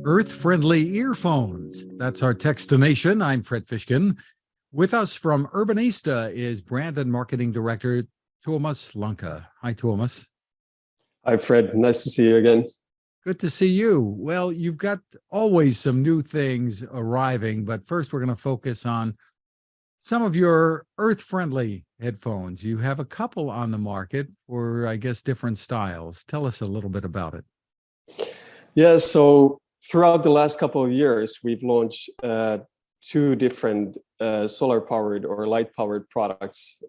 Earth-friendly earphones. That's our Techstination. I'm Fred Fishkin. With us from Urbanista is brand and marketing director Tuomas Lonka. Hi, Tuomas. Hi, Fred. Nice to see you again. Good to see you. Well, you've got always some new things arriving, but first we're going to focus on some of your earth-friendly headphones. You have a couple on the market for, I guess, different styles. Tell us a little bit about it. Yeah, so throughout the last couple of years, we've launched two different solar-powered or light-powered products.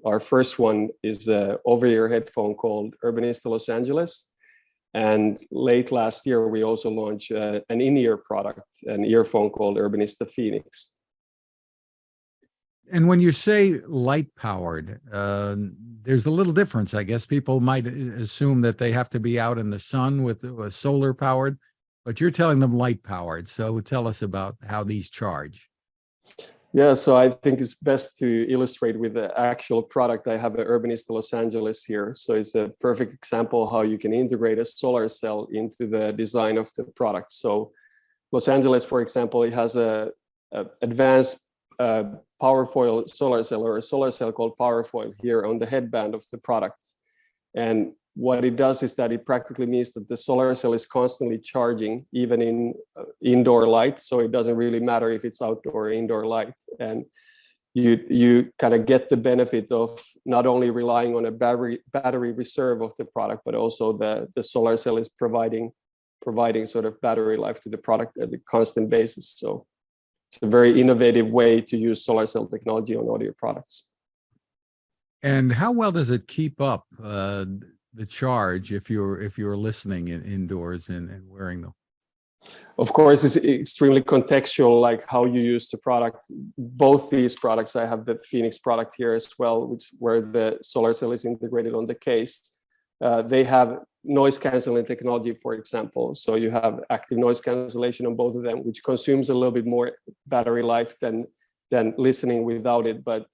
Our first one is an over-ear headphone called Urbanista Los Angeles. And late last year, we also launched an in-ear product, an earphone called Urbanista Phoenix. And when you say light-powered, there's a little difference. I guess people might assume that they have to be out in the sun with solar-powered, but you're telling them light-powered. So tell us about how these charge. Yeah, so I think it's best to illustrate with the actual product. I have an Urbanista Los Angeles here. So it's a perfect example how you can integrate a solar cell into the design of the product. So Los Angeles, for example, it has a advanced powerfoil solar cell, or a solar cell called powerfoil here on the headband of the product. And what it does is that it practically means that the solar cell is constantly charging, even in indoor light. So it doesn't really matter if it's outdoor or indoor light. And you kind of get the benefit of not only relying on a battery reserve of the product, but also the solar cell is providing sort of battery life to the product at a constant basis. So it's a very innovative way to use solar cell technology on audio products. And how well does it keep up the charge if you're listening indoors and wearing them? Of course, it's extremely contextual, like how you use the product. Both these products, I have the Phoenix product here as well, where the solar cell is integrated on the case. They have noise canceling technology, for example. So you have active noise cancellation on both of them, which consumes a little bit more battery life than listening without it. But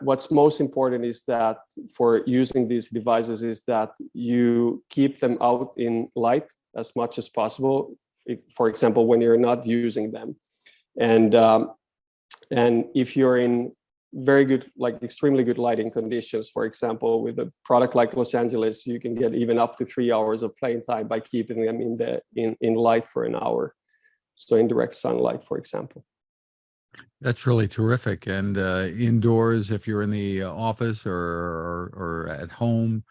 what's most important is that for using these devices is that you keep them out in light as much as possible. For example, when you're not using them, and if you're in very good, like extremely good lighting conditions, for example, with a product like Los Angeles, you can get even up to 3 hours of playing time by keeping them in light for an hour. So in direct sunlight, for example. That's really terrific. And indoors, if you're in the office or at home,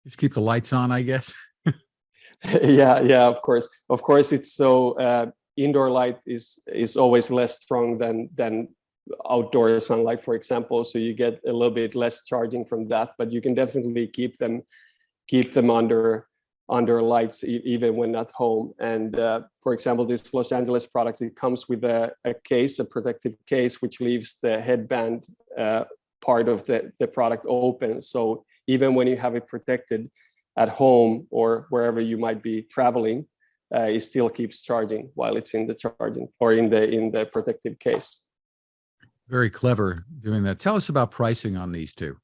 just keep the lights on, I guess. Yeah, of course. It's so indoor light is always less strong than outdoor sunlight, for example. So you get a little bit less charging from that, but you can definitely keep them under lights even when at home. And for example, this Los Angeles product, it comes with a case, a protective case, which leaves the headband part of the product open. So even when you have it protected at home or wherever you might be traveling, it still keeps charging while it's in the charging or in the protective case. Very clever doing that. Tell us about pricing on these two.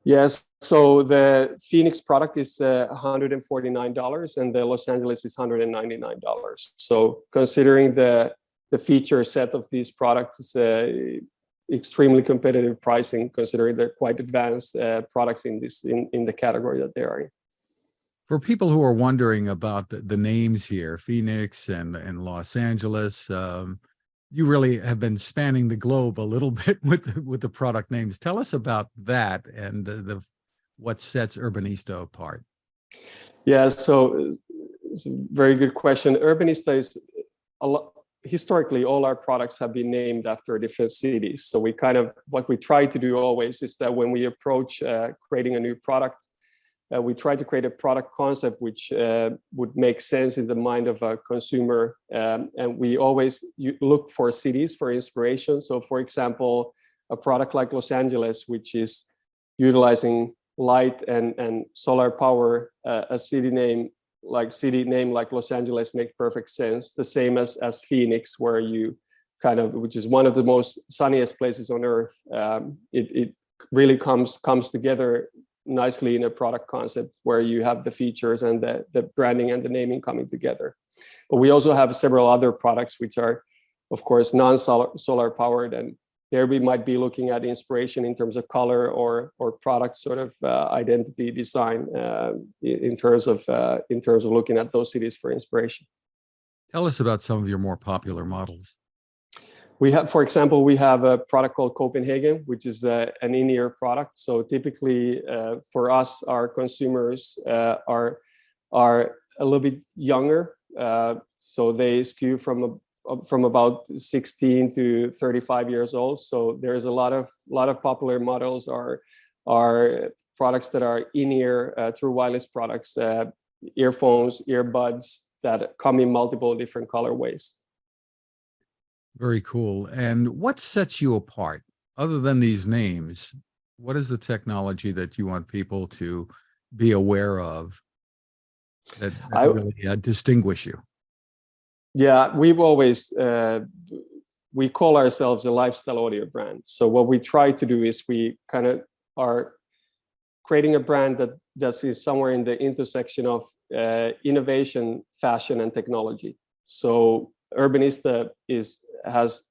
Yes, so the Phoenix product is $149 and the Los Angeles is $199. So considering the feature set of these products is extremely competitive pricing, considering they're quite advanced products in the category that they are in. For people who are wondering about the names here, Phoenix and Los Angeles, you really have been spanning the globe a little bit with the product names. Tell us about that and what sets Urbanista apart. Yeah, so it's a very good question. Urbanista is historically, all our products have been named after different cities. So what we try to do always is that when we approach creating a new product, we try to create a product concept which would make sense in the mind of a consumer. And we always look for cities for inspiration. So for example, a product like Los Angeles, which is utilizing light and solar power, a city name like Los Angeles makes perfect sense. The same as Phoenix, where you which is one of the most sunniest places on earth. It really comes together nicely in a product concept where you have the features and the branding and the naming coming together. But we also have several other products which are, of course, non-solar powered, and there we might be looking at inspiration in terms of color or product sort of identity design in terms of looking at those cities for inspiration. Tell us about some of your more popular models. We have, for example, we have a product called Copenhagen, which is an in-ear product. So typically for us, our consumers are a little bit younger. So they skew from about 16 to 35 years old. So there's a lot of popular models are products that are in-ear true wireless products, earphones, earbuds that come in multiple different colorways. Very cool. And what sets you apart other than these names? What is the technology that you want people to be aware of that really distinguish you? Yeah, we've always, we call ourselves a lifestyle audio brand. So what we try to do is we kind of are creating a brand that is somewhere in the intersection of innovation, fashion, and technology. So Urbanista has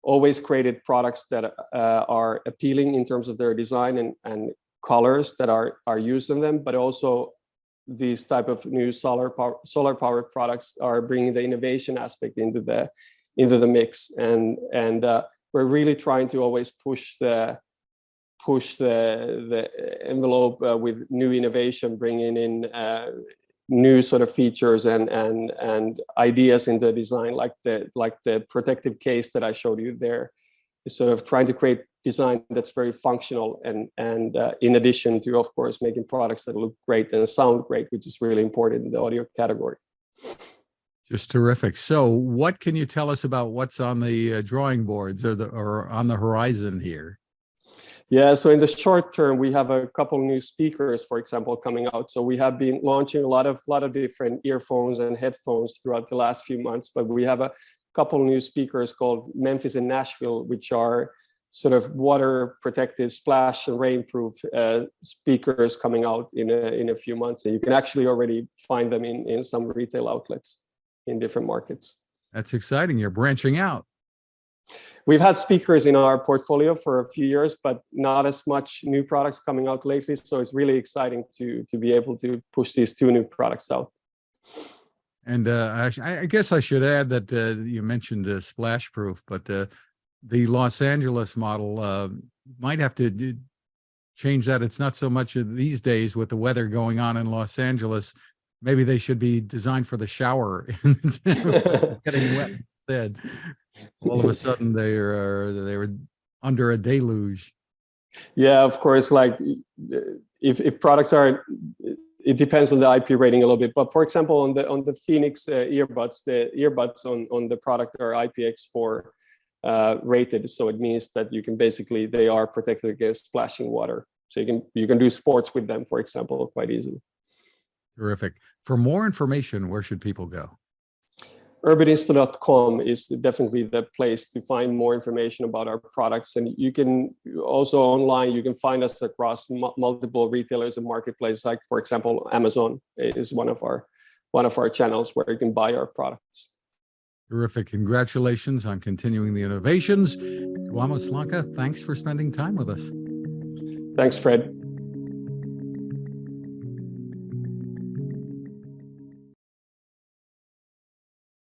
always created products that are appealing in terms of their design and colors that are used in them, but also these type of new solar powered products are bringing the innovation aspect into the mix, and we're really trying to always push the envelope with new innovation, bringing in new sort of features and ideas in the design, like the protective case that I showed you there, is sort of trying to create design that's very functional and in addition to, of course, making products that look great and sound great, which is really important in the audio category. Just terrific. So what can you tell us about what's on the drawing boards or on the horizon here? Yeah, so in the short term, we have a couple new speakers, for example, coming out. So we have been launching a lot of different earphones and headphones throughout the last few months, but we have a couple new speakers called Memphis and Nashville, which are sort of water protected, splash and rainproof speakers coming out in a few months. And you can actually already find them in some retail outlets in different markets. That's exciting. You're branching out. We've had speakers in our portfolio for a few years, but not as much new products coming out lately. So it's really exciting to be able to push these two new products out. And I guess I should add that you mentioned splash proof, but the Los Angeles model might have to change that. It's not so much these days with the weather going on in Los Angeles. Maybe they should be designed for the shower getting wet instead. All of a sudden they were under a deluge. Yeah, of course. Like if products are, it depends on the IP rating a little bit. But for example, on the Phoenix earbuds, the earbuds on the product are IPX4 rated. So it means that you can basically, they are protected against splashing water. So you can do sports with them, for example, quite easily. Terrific. For more information, where should people go? Urbanista.com is definitely the place to find more information about our products. And you can also online, you can find us across multiple retailers and marketplaces. Like, for example, Amazon is one of our channels where you can buy our products. Terrific. Congratulations on continuing the innovations. Tuomas, Lonka, thanks for spending time with us. Thanks, Fred.